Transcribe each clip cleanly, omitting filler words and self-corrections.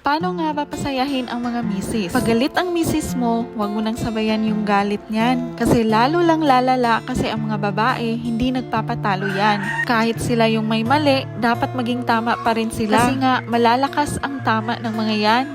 Paano nga ba pasayahin ang mga misis? Pag galit ang misis mo, huwag mo nang sabayan yung galit niyan. Kasi lalo lang lalala kasi ang mga babae, hindi nagpapatalo yan. Kahit sila yung may mali, dapat maging tama pa rin sila. Kasi nga, malalakas ang tama ng mga yan.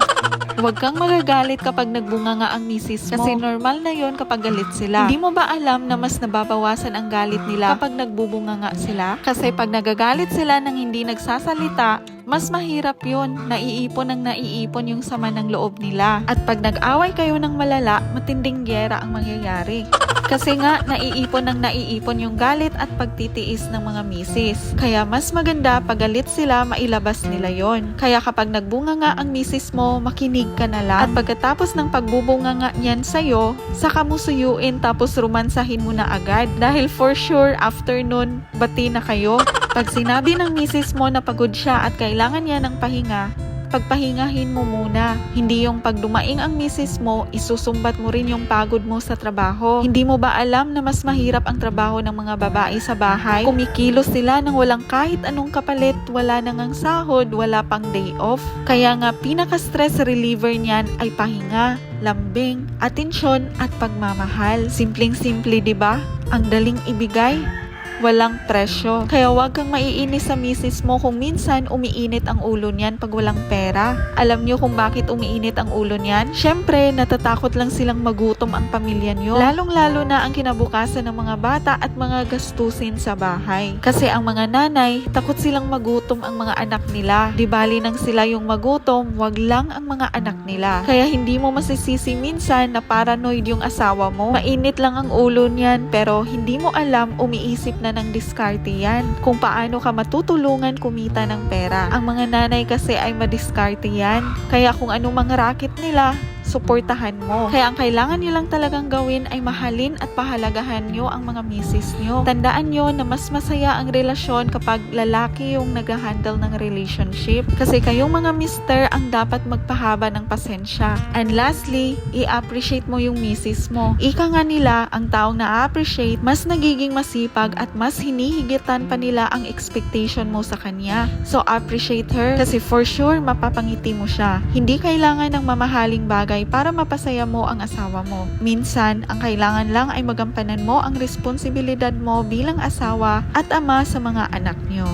Huwag kang magagalit kapag nagbunga nga ang misis mo. Kasi normal na yon kapag galit sila. Hindi mo ba alam na mas nababawasan ang galit nila kapag nagbubunga nga sila? Kasi pag nagagalit sila nang hindi nagsasalita, mas mahirap yun. Naiipon yung sama ng loob nila. At pag nag-away kayo ng malala, matinding gyera ang mangyayari. Kasi nga, naiipon yung galit at pagtitiis ng mga misis. Kaya mas maganda pag galit sila, mailabas nila yon. Kaya kapag nagbunga nga ang misis mo, makinig ka na lang. At pagkatapos ng pagbubunga nga niyan sa'yo, saka mo suyuin tapos romansahin mo na agad. Dahil for sure, after nun, bati na kayo. Pag sinabi ng misis mo na pagod siya at kailangan niya ng pahinga, pagpahingahin mo muna. Hindi yung pag dumaing ang misis mo, isusumbat mo rin yung pagod mo sa trabaho. Hindi mo ba alam na mas mahirap ang trabaho ng mga babae sa bahay? Kumikilos sila nang walang kahit anong kapalit, wala nang ang sahod, wala pang day off. Kaya nga pinaka-stress reliever niyan ay pahinga, lambing, atensyon at pagmamahal. Simpleng-simple, 'di ba? Ang daling ibigay. Walang presyo. Kaya wag kang maiinis sa misis mo kung minsan umiinit ang ulo niyan pag walang pera. Alam nyo kung bakit umiinit ang ulo niyan? Syempre, natatakot lang silang magutom ang pamilya nyo. Lalong-lalo na ang kinabukasan ng mga bata at mga gastusin sa bahay. Kasi ang mga nanay, takot silang magutom ang mga anak nila. Di bali nang sila yung magutom, wag lang ang mga anak nila. Kaya hindi mo masisisi minsan na paranoid yung asawa mo. Mainit lang ang ulo niyan pero hindi mo alam, umiisip na ng diskarte yan kung paano ka matutulungan kumita ng pera. Ang mga nanay kasi ay madiskarte yan. Kaya kung anong mga racket nila, suportahan mo. Kaya ang kailangan nyo lang talagang gawin ay mahalin at pahalagahan nyo ang mga misis nyo. Tandaan nyo na mas masaya ang relasyon kapag lalaki yung nag-handle ng relationship. Kasi kayong mga mister ang dapat magpahaba ng pasensya. And lastly, i-appreciate mo yung misis mo. Ika nga nila, ang taong na-appreciate, mas nagiging masipag at mas hinihigitan pa nila ang expectation mo sa kanya. So appreciate her kasi for sure mapapangiti mo siya. Hindi kailangan ng mamahaling bagay para mapasaya mo ang asawa mo. Minsan, ang kailangan lang ay magampanan mo ang responsibilidad mo bilang asawa at ama sa mga anak nyo.